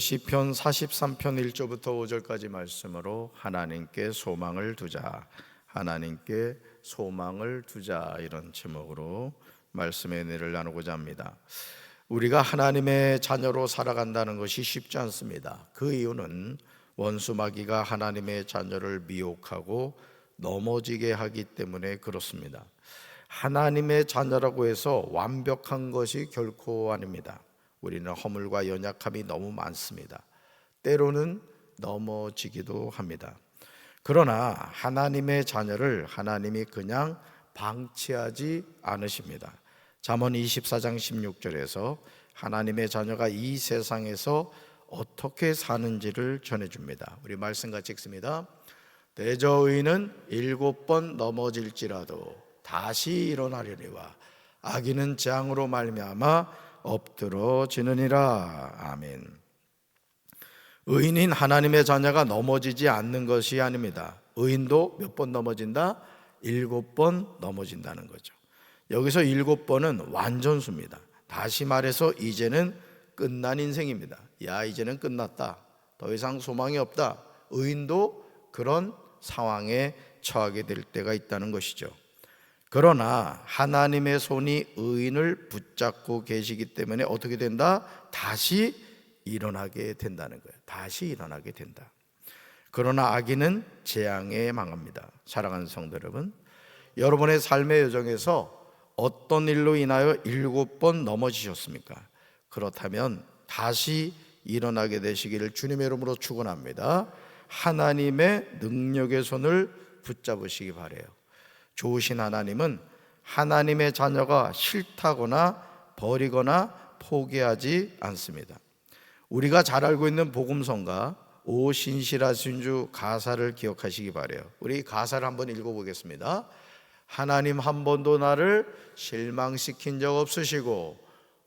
시편 43편 1절부터 5절까지 말씀으로 하나님께 소망을 두자, 하나님께 소망을 두자, 이런 제목으로 말씀의 은혜를 나누고자 합니다. 우리가 하나님의 자녀로 살아간다는 것이 쉽지 않습니다. 그 이유는 원수 마귀가 하나님의 자녀를 미혹하고 넘어지게 하기 때문에 그렇습니다. 하나님의 자녀라고 해서 완벽한 것이 결코 아닙니다. 우리는 허물과 연약함이 너무 많습니다. 때로는 넘어지기도 합니다. 그러나 하나님의 자녀를 하나님이 그냥 방치하지 않으십니다. 잠언 24장 16절에서 하나님의 자녀가 이 세상에서 어떻게 사는지를 전해줍니다. 우리 말씀 같이 읽습니다. 대저 의인은 7번 넘어질지라도 다시 일어나려니와 악인은 재앙으로 말미암아 엎드러지느니라. 아멘. 의인인 하나님의 자녀가 넘어지지 않는 것이 아닙니다. 의인도 몇 번 넘어진다? 7번 넘어진다는 거죠. 여기서 7번은 완전수입니다. 다시 말해서 이제는 끝난 인생입니다. 야, 이제는 끝났다, 더 이상 소망이 없다. 의인도 그런 상황에 처하게 될 때가 있다는 것이죠. 그러나 하나님의 손이 의인을 붙잡고 계시기 때문에 어떻게 된다? 다시 일어나게 된다는 거예요. 다시 일어나게 된다. 그러나 악인은 재앙에 망합니다. 사랑하는 성도 여러분, 여러분의 삶의 여정에서 어떤 일로 인하여 7번 넘어지셨습니까? 그렇다면 다시 일어나게 되시기를 주님의 이름으로 축원합니다. 하나님의 능력의 손을 붙잡으시기 바라요. 좋으신 하나님은 하나님의 자녀가 싫다거나 버리거나 포기하지 않습니다. 우리가 잘 알고 있는 복음성가 오 신실하신 주 가사를 기억하시기 바라요. 우리 가사를 한번 읽어보겠습니다. 하나님 한 번도 나를 실망시킨 적 없으시고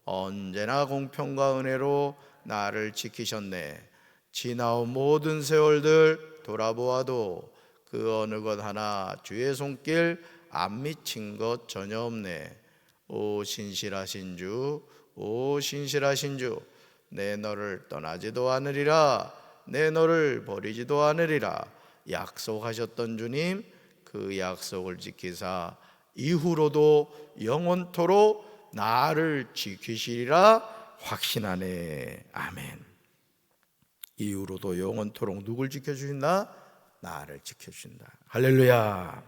언제나 공평과 은혜로 나를 지키셨네. 지나온 모든 세월들 돌아보아도 그 어느 것 하나 주의 손길 안 미친 것 전혀 없네. 오 신실하신 주, 오 신실하신 주, 내 너를 떠나지도 않으리라, 내 너를 버리지도 않으리라. 약속하셨던 주님, 그 약속을 지키사 이후로도 영원토록 나를 지키시리라 확신하네. 아멘. 이후로도 영원토록 누굴 지켜주신다? 나를 지켜주신다. 할렐루야.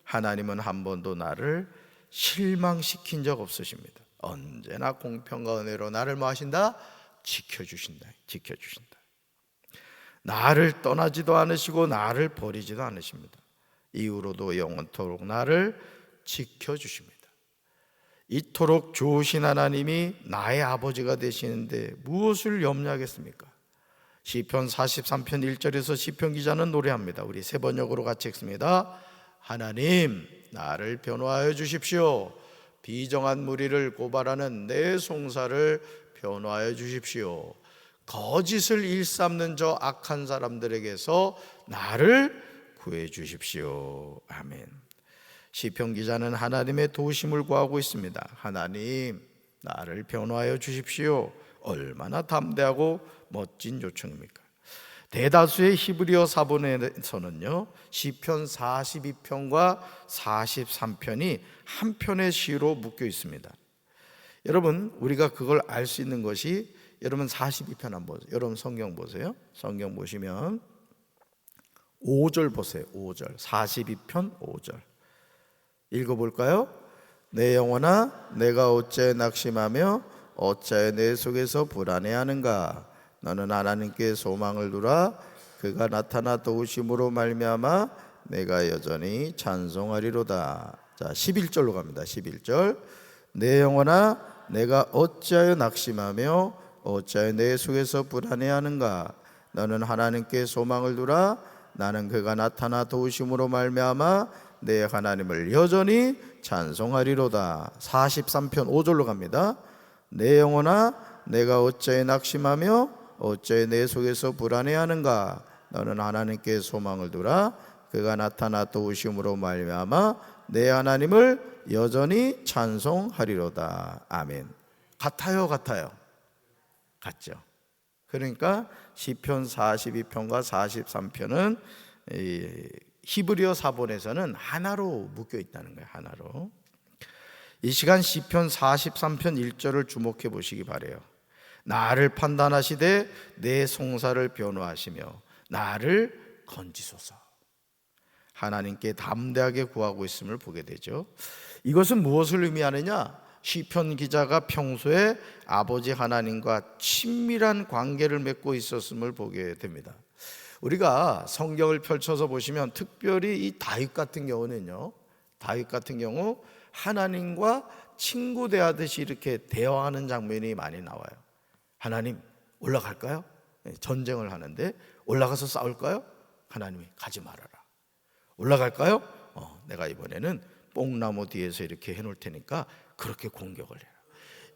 하나님은 한 번도 나를 실망시킨 적 없으십니다. 언제나 공평과 은혜로 나를 뭐 하신다? 지켜주신다. 지켜주신다. 나를 떠나지도 않으시고 나를 버리지도 않으십니다. 이후로도 영원토록 나를 지켜주십니다. 이토록 좋으신 하나님이 나의 아버지가 되시는데 무엇을 염려하겠습니까? 시편 43편 1절에서 시편 기자는 노래합니다. 우리 세 번역으로 같이 읽습니다. 하나님, 나를 변호하여 주십시오. 비정한 무리를 고발하는 내 송사를 변호하여 주십시오. 거짓을 일삼는 저 악한 사람들에게서 나를 구해 주십시오. 아멘. 시편 기자는 하나님의 도우심을 구하고 있습니다. 하나님, 나를 변호하여 주십시오. 얼마나 담대하고 멋진 요청입니까? 대다수의 히브리어 사본에서는요, 시편 42편과 43편이 한 편의 시로 묶여 있습니다. 여러분, 우리가 그걸 알 수 있는 것이, 여러분 42편 한번 보세요. 여러분 성경 보세요. 성경 보시면 5절 보세요. 5절. 42편 5절 읽어볼까요? 내 영혼아, 내가 어찌 낙심하며 어찌하여 내 속에서 불안해하는가? 너는 하나님께 소망을 두라. 그가 나타나 도우심으로 말미암아 내가 여전히 찬송하리로다. 자, 11절로 갑니다. 11절. 내 영혼아, 내가 어찌하여 낙심하며 어찌하여 내 속에서 불안해하는가? 너는 하나님께 소망을 두라. 나는 그가 나타나 도우심으로 말미암아 내 하나님을 여전히 찬송하리로다. 43편 5절로 갑니다. 내 영혼아, 내가 어찌하여 낙심하며 어찌하여 내 속에서 불안해하는가? 너는 하나님께 소망을 두라. 그가 나타나 도우심으로 말미암아 내 하나님을 여전히 찬송하리로다. 아멘. 같아요, 같아요? 같죠? 그러니까 시편 42편과 43편은 히브리어 사본에서는 하나로 묶여 있다는 거예요. 하나로. 이 시간 시편 43편 1절을 주목해 보시기 바라요. 나를 판단하시되 내 송사를 변호하시며 나를 건지소서. 하나님께 담대하게 구하고 있음을 보게 되죠. 이것은 무엇을 의미하느냐? 시편 기자가 평소에 아버지 하나님과 친밀한 관계를 맺고 있었음을 보게 됩니다. 우리가 성경을 펼쳐서 보시면 특별히 이 다윗 같은 경우는요, 다윗 같은 경우 하나님과 친구 대하듯이 이렇게 대화하는 장면이 많이 나와요. 하나님, 올라갈까요? 전쟁을 하는데 올라가서 싸울까요? 하나님이 가지 말아라. 올라갈까요? 내가 이번에는 뽕나무 뒤에서 이렇게 해놓을 테니까 그렇게 공격을 해라.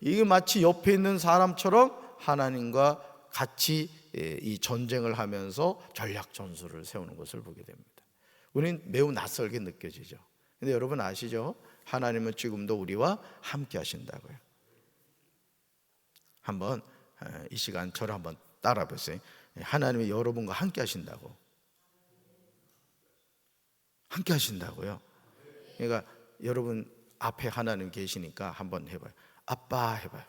이게 마치 옆에 있는 사람처럼 하나님과 같이 이 전쟁을 하면서 전략 전술을 세우는 것을 보게 됩니다. 우리는 매우 낯설게 느껴지죠. 근데 여러분 아시죠? 하나님은 지금도 우리와 함께 하신다고요. 한번 이 시간 저를 한번 따라 보세요. 하나님이 여러분과 함께 하신다고. 함께 하신다고요. 그러니까 여러분 앞에 하나님 계시니까 한번 해봐요. 아빠 해봐요.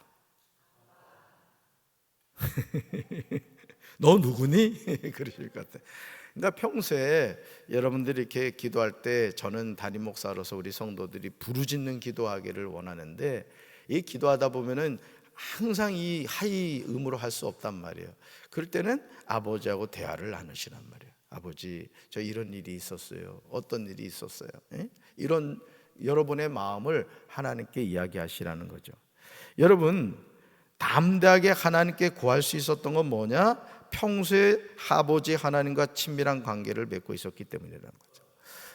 너 누구니? 그러실 것 같아요. 그러니까 평소에 여러분들이 이렇게 기도할 때 저는 담임 목사로서 우리 성도들이 부르짖는 기도하기를 원하는데, 이 기도하다 보면은 항상 이 하이 음으로 할 수 없단 말이에요. 그럴 때는 아버지하고 대화를 나누시란 말이에요. 아버지, 저 이런 일이 있었어요. 어떤 일이 있었어요. 이런 여러분의 마음을 하나님께 이야기하시라는 거죠. 여러분, 담대하게 하나님께 구할 수 있었던 건 뭐냐? 평소에 아버지 하나님과 친밀한 관계를 맺고 있었기 때문이라는 거죠.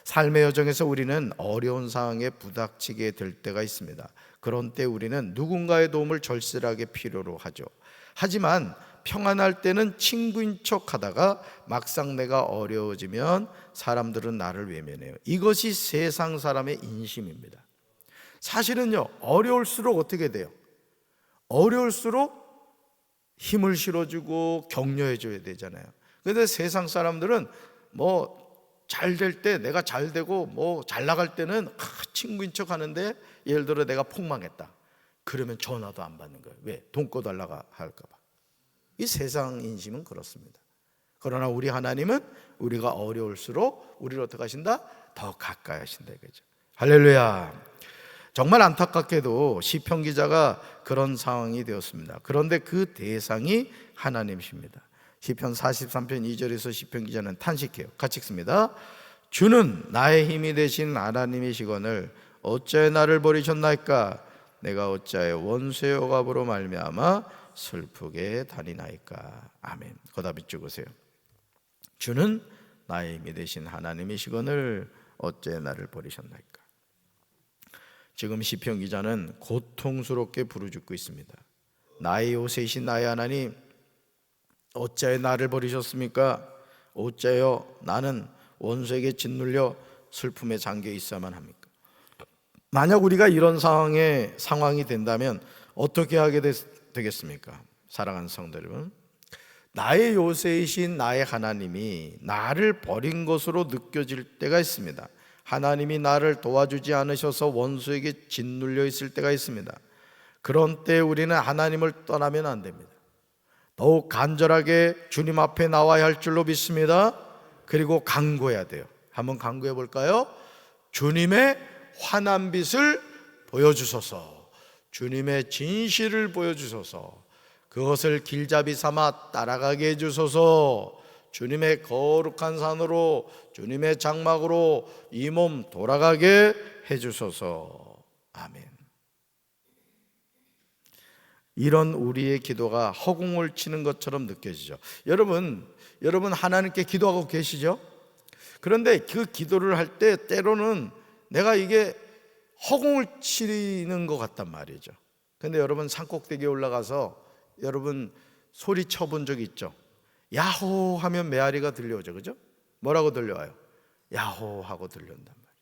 삶의 여정에서 우리는 어려운 상황에 부닥치게 될 때가 있습니다. 그런 때 우리는 누군가의 도움을 절실하게 필요로 하죠. 하지만 평안할 때는 친구인 척 하다가 막상 내가 어려워지면 사람들은 나를 외면해요. 이것이 세상 사람의 인심입니다. 사실은요, 어려울수록 어떻게 돼요? 어려울수록 힘을 실어주고 격려해줘야 되잖아요. 그런데 세상 사람들은 뭐 잘 될 때, 내가 잘 되고 뭐 잘 나갈 때는 친구인 척 하는데, 예를 들어 내가 폭망했다 그러면 전화도 안 받는 거예요. 왜? 돈 꺼달라고 할까 봐. 이 세상 인심은 그렇습니다. 그러나 우리 하나님은 우리가 어려울수록 우리를 어떻게 하신다? 더 가까이 하신다 이거죠. 할렐루야. 정말 안타깝게도 시편 기자가 그런 상황이 되었습니다. 그런데 그 대상이 하나님이십니다. 시편 43편 2절에서 시편 기자는 탄식해요. 같이 읽습니다. 주는 나의 힘이 되신 하나님이시거늘 어찌하여 나를 버리셨나이까? 내가 어찌하여 원수의 억압으로 말미암아 슬프게 다니나이까? 아멘. 거답이 죽으세요. 주는 나의 힘이 되신 하나님이시거늘 어찌하여 나를 버리셨나이까? 지금 시편 기자는 고통스럽게 부르짖고 있습니다. 나의 요새이신 나의 하나님, 어찌하여 나를 버리셨습니까? 어찌하여 나는 원수에게 짓눌려 슬픔에 잠겨 있어야만 합니까? 만약 우리가 이런 상황이 된다면 어떻게 하게 되겠습니까? 사랑하는 성도 여러분, 나의 요새이신 나의 하나님이 나를 버린 것으로 느껴질 때가 있습니다. 하나님이 나를 도와주지 않으셔서 원수에게 짓눌려 있을 때가 있습니다. 그런 때 우리는 하나님을 떠나면 안 됩니다. 더욱 간절하게 주님 앞에 나와야 할 줄로 믿습니다. 그리고 간구해야 돼요. 한번 간구해 볼까요? 주님의 환한 빛을 보여주소서. 주님의 진실을 보여주소서. 그것을 길잡이 삼아 따라가게 해주소서. 주님의 거룩한 산으로, 주님의 장막으로 이 몸 돌아가게 해주소서. 아멘. 이런 우리의 기도가 허공을 치는 것처럼 느껴지죠. 여러분 하나님께 기도하고 계시죠? 그런데 그 기도를 할 때 때로는 내가 이게 허공을 치는 것 같단 말이죠. 그런데 여러분 산꼭대기에 올라가서 여러분 소리 쳐본 적 있죠? 야호 하면 메아리가 들려오죠. 그죠? 뭐라고 들려와요? 야호 하고 들려온단 말이에요.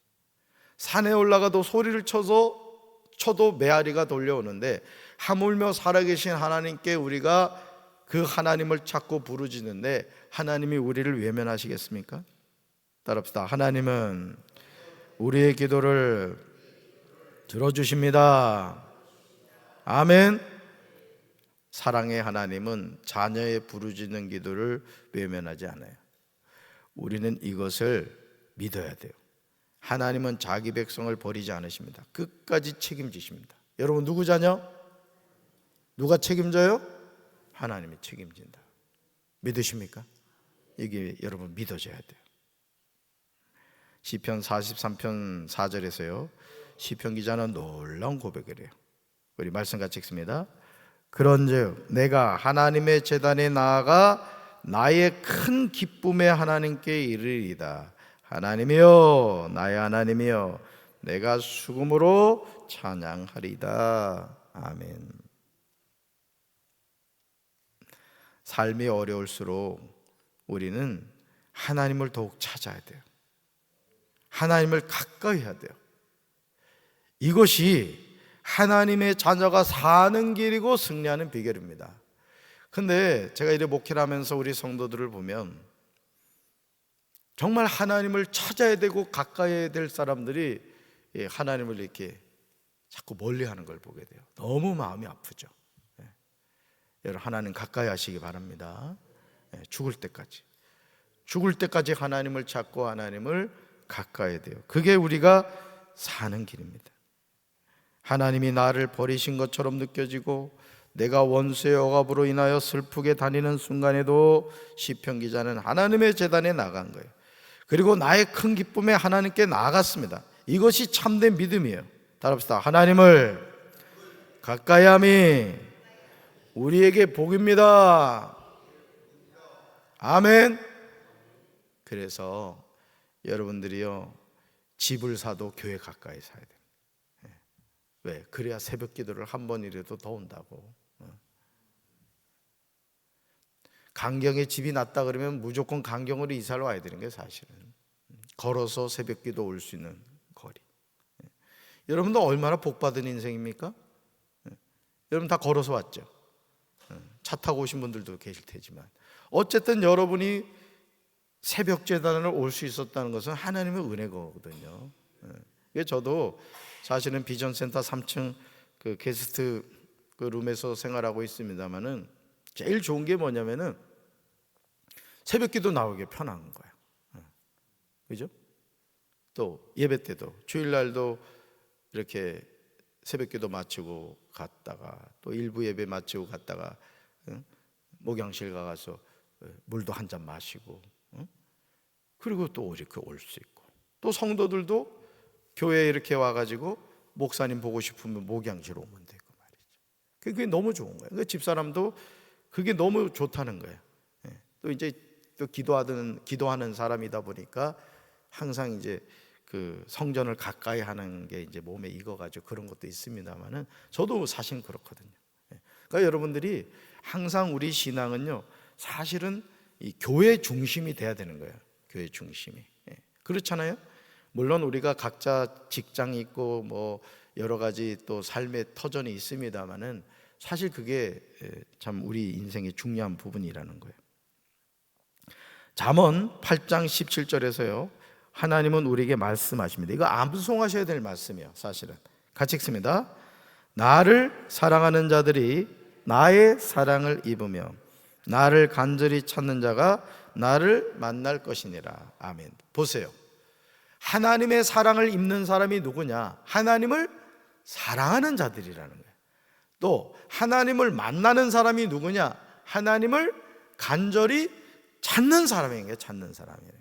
산에 올라가도 소리를 쳐도 메아리가 돌려오는데, 하물며 살아계신 하나님께 우리가 그 하나님을 찾고 부르짖는데 하나님이 우리를 외면하시겠습니까? 따라합시다. 하나님은 우리의 기도를 들어주십니다. 아멘. 사랑의 하나님은 자녀의 부르짖는 기도를 외면하지 않아요. 우리는 이것을 믿어야 돼요. 하나님은 자기 백성을 버리지 않으십니다. 끝까지 책임지십니다. 여러분 누구 자녀? 누가 책임져요? 하나님이 책임진다. 믿으십니까? 이게 여러분 믿어져야 돼요. 시편 43편 4절에서요, 시편 기자는 놀라운 고백을 해요. 우리 말씀 같이 읽습니다. 그런즉 내가 하나님의 제단에 나아가 나의 큰 기쁨의 하나님께 이르리이다. 하나님이여, 나의 하나님이여, 내가 수금으로 찬양하리이다. 아멘. 삶이 어려울수록 우리는 하나님을 더욱 찾아야 돼요. 하나님을 가까이 해야 돼요. 이것이 하나님의 자녀가 사는 길이고 승리하는 비결입니다. 근데 제가 이렇게 목회를 하면서 우리 성도들을 보면 정말 하나님을 찾아야 되고 가까이 해야 될 사람들이 하나님을 이렇게 자꾸 멀리 하는 걸 보게 돼요. 너무 마음이 아프죠. 여러분 하나님 가까이 하시기 바랍니다. 죽을 때까지 하나님을 찾고 하나님을 가까이 해야 돼요. 그게 우리가 사는 길입니다. 하나님이 나를 버리신 것처럼 느껴지고 내가 원수의 억압으로 인하여 슬프게 다니는 순간에도 시편 기자는 하나님의 제단에 나간 거예요. 그리고 나의 큰 기쁨에 하나님께 나아갔습니다. 이것이 참된 믿음이에요. 따라합시다. 하나님을 가까이 함이 우리에게 복입니다. 아멘. 그래서 여러분들이요, 집을 사도 교회 가까이 사야 돼요. 왜? 그래야 새벽 기도를 한 번이라도 더 온다고. 강경에 집이 낮다 그러면 무조건 강경으로 이사를 와야 되는 게 사실은. 걸어서 새벽 기도 올 수 있는 거리. 여러분도 얼마나 복받은 인생입니까? 여러분 다 걸어서 왔죠. 차 타고 오신 분들도 계실 테지만 어쨌든 여러분이 새벽 제단을 올 수 있었다는 것은 하나님의 은혜거든요. 저도 사실은 비전센터 3층 그 게스트 그 룸에서 생활하고 있습니다만은 제일 좋은 게 뭐냐면은 새벽기도 나오기 편한 거예요. 그죠? 또 예배 때도 주일날도 이렇게 새벽기도 마치고 갔다가 또 일부 예배 마치고 갔다가 목양실 가서 물도 한 잔 마시고 그리고 또 이렇게 올 수 있고 또 성도들도 교회에 이렇게 와가지고 목사님 보고 싶으면 목양실 오면 되고 말이죠. 그게 너무 좋은 거예요. 그러니까 집사람도 그게 너무 좋다는 거예요. 또 이제 또 기도하는 사람이다 보니까 항상 이제 그 성전을 가까이 하는 게 이제 몸에 익어가지고 그런 것도 있습니다만은 저도 사실 그렇거든요. 그러니까 여러분들이 항상 우리 신앙은요 사실은 이 교회 중심이 돼야 되는 거예요. 교회 중심이. 그렇잖아요. 물론 우리가 각자 직장이 있고 뭐 여러 가지 또 삶의 터전이 있습니다만은 사실 그게 참 우리 인생의 중요한 부분이라는 거예요. 잠언 8장 17절에서요 하나님은 우리에게 말씀하십니다. 이거 암송하셔야 될 말씀이에요. 사실은 같이 읽습니다. 나를 사랑하는 자들이 나의 사랑을 입으며 나를 간절히 찾는 자가 나를 만날 것이니라. 아멘. 보세요. 하나님의 사랑을 입는 사람이 누구냐? 하나님을 사랑하는 자들이라는 거예요. 또 하나님을 만나는 사람이 누구냐? 하나님을 간절히 찾는 사람에게 찾는 사람이에요.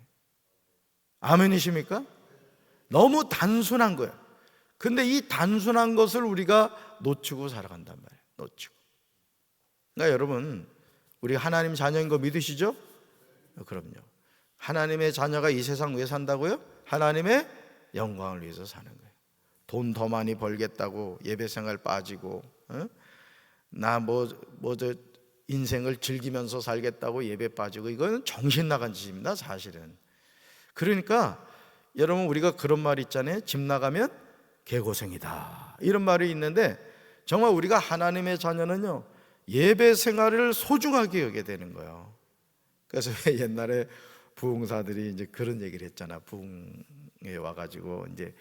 아멘이십니까? 너무 단순한 거예요. 근데 이 단순한 것을 우리가 놓치고 살아간단 말이에요. 놓치고. 그러니까 여러분, 우리 하나님 자녀인 거 믿으시죠? 그럼요. 하나님의 자녀가 이 세상 왜 산다고요? 하나님의 영광을 위해서 사는 거예요. 돈 더 많이 벌겠다고 예배생활 빠지고, 저 인생을 즐기면서 살겠다고 예배 빠지고, 이거는 정신 나간 짓입니다, 사실은. 그러니까 여러분, 우리가 그런 말 있잖아요. 집 나가면 개고생이다, 이런 말이 있는데 정말 우리가 하나님의 자녀는요, 예배 생활을 소중하게 여기게 되는 거예요. 그래서 옛날에 부흥사들이 이제 그런 얘기를 했잖아. 부흥에 와가지고 이제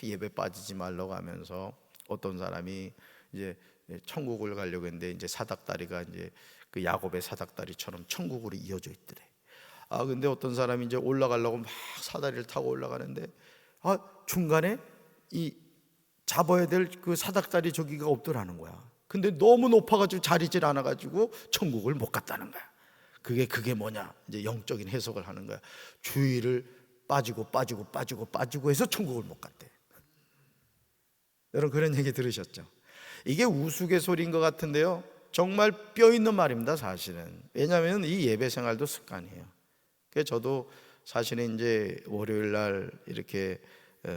예배 빠지지 말라고 하면서 어떤 사람이 이제 천국을 가려고 했는데 이제 사닥다리가 이제 그 야곱의 사닥다리처럼 천국으로 이어져 있더래. 근데 어떤 사람이 이제 올라가려고 막 사다리를 타고 올라가는데 중간에 이 잡아야 될 그 사닥다리 저기가 없더라는 거야. 근데 너무 높아가지고 자리질 않아가지고 천국을 못 갔다는 거야. 그게 뭐냐? 이제 영적인 해석을 하는 거야. 주위를 빠지고 해서 천국을 못 갔대. 여러분 그런 얘기 들으셨죠? 이게 우스갯소리인 것 같은데요, 정말 뼈 있는 말입니다, 사실은. 왜냐하면 이 예배 생활도 습관이에요. 그래서 저도 사실은 이제 월요일 날 이렇게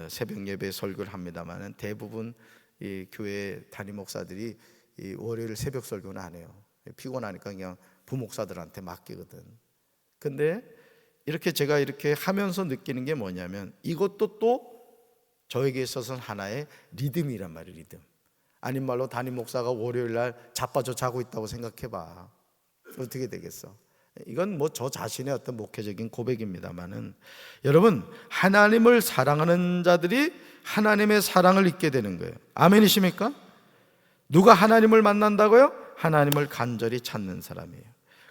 새벽 예배 설교를 합니다만 대부분 이 교회 담임 목사들이 이 월요일 새벽 설교는 안 해요. 피곤하니까 그냥 부목사들한테 맡기거든. 근데 이렇게 제가 이렇게 하면서 느끼는 게 뭐냐면 이것도 또 저에게 있어서는 하나의 리듬이란 말이에요. 리듬. 아닌 말로 담임 목사가 월요일 날 자빠져 자고 있다고 생각해봐. 어떻게 되겠어? 이건 뭐 저 자신의 어떤 목회적인 고백입니다만은, 여러분, 하나님을 사랑하는 자들이 하나님의 사랑을 잊게 되는 거예요. 아멘이십니까? 누가 하나님을 만난다고요? 하나님을 간절히 찾는 사람이에요.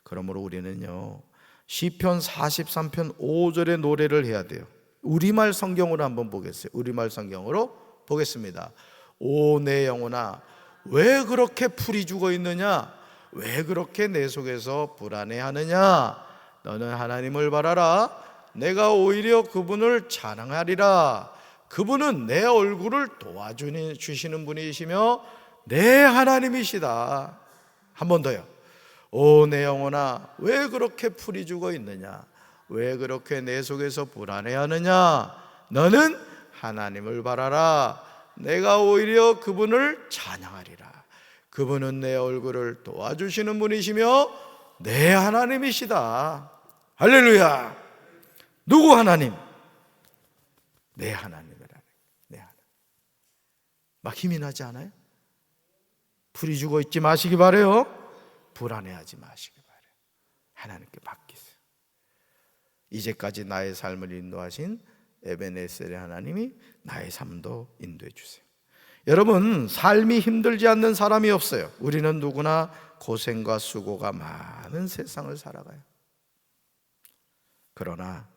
그러므로 우리는요, 시편 43편 5절의 노래를 해야 돼요. 우리말 성경으로 한번 보겠어요. 우리말 성경으로 보겠습니다. 오 내 영혼아, 왜 그렇게 풀이 죽어 있느냐? 왜 그렇게 내 속에서 불안해하느냐? 너는 하나님을 바라라. 내가 오히려 그분을 찬양하리라. 그분은 내 얼굴을 도와주시는 분이시며 내 하나님이시다. 한 번 더요. 오 내 영혼아, 왜 그렇게 풀이 죽어 있느냐? 왜 그렇게 내 속에서 불안해하느냐? 너는 하나님을 바라라. 내가 오히려 그분을 찬양하리라. 그분은 내 얼굴을 도와주시는 분이시며 내 하나님이시다. 할렐루야. 누구 하나님? 내 하나님이라는. 내 하나님. 막 힘이 나지 않아요? 풀이 죽어 있지 마시기 바래요. 불안해하지 마시기 바래요. 하나님께 맡기세요. 이제까지 나의 삶을 인도하신 에베네셀의 하나님이 나의 삶도 인도해 주세요. 여러분, 삶이 힘들지 않는 사람이 없어요. 우리는 누구나 고생과 수고가 많은 세상을 살아가요. 그러나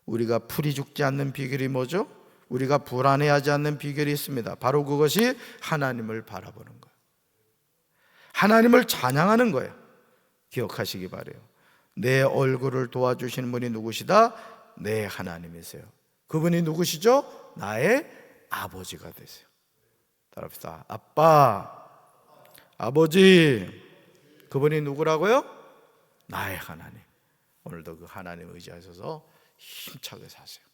우리가 풀이 죽지 않는 비결이 뭐죠? 우리가 불안해하지 않는 비결이 있습니다. 바로 그것이 하나님을 바라보는 거예요. 하나님을 찬양하는 거예요. 기억하시기 바라요. 내 얼굴을 도와주시는 분이 누구시다? 내 하나님이세요. 그분이 누구시죠? 나의 아버지가 되세요. 따라합시다. 아빠, 아버지. 그분이 누구라고요? 나의 하나님. 오늘도 그 하나님 의지하셔서 힘차게 사세요.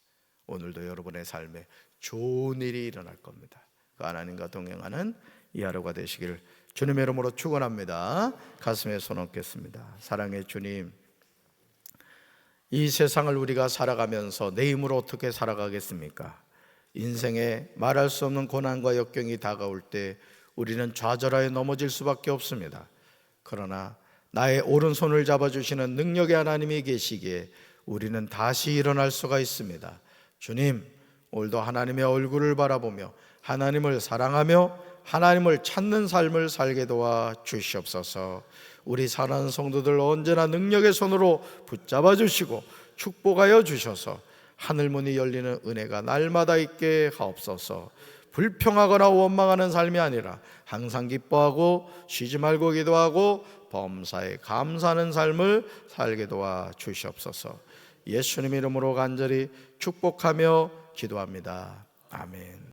오늘도 여러분의 삶에 좋은 일이 일어날 겁니다. 그 하나님과 동행하는 이 하루가 되시길 주님의 이름으로 축원합니다. 가슴에 손 얹겠습니다. 사랑의 주님, 이 세상을 우리가 살아가면서 내 힘으로 어떻게 살아가겠습니까? 인생에 말할 수 없는 고난과 역경이 다가올 때 우리는 좌절하여 넘어질 수밖에 없습니다. 그러나 나의 오른손을 잡아주시는 능력의 하나님이 계시기에 우리는 다시 일어날 수가 있습니다. 주님, 오늘도 하나님의 얼굴을 바라보며 하나님을 사랑하며 하나님을 찾는 삶을 살게 도와 주시옵소서. 우리 사랑하는 성도들 언제나 능력의 손으로 붙잡아 주시고 축복하여 주셔서 하늘문이 열리는 은혜가 날마다 있게 하옵소서. 불평하거나 원망하는 삶이 아니라 항상 기뻐하고 쉬지 말고 기도하고 범사에 감사하는 삶을 살게 도와 주시옵소서. 예수님 이름으로 간절히 축복하며 기도합니다. 아멘.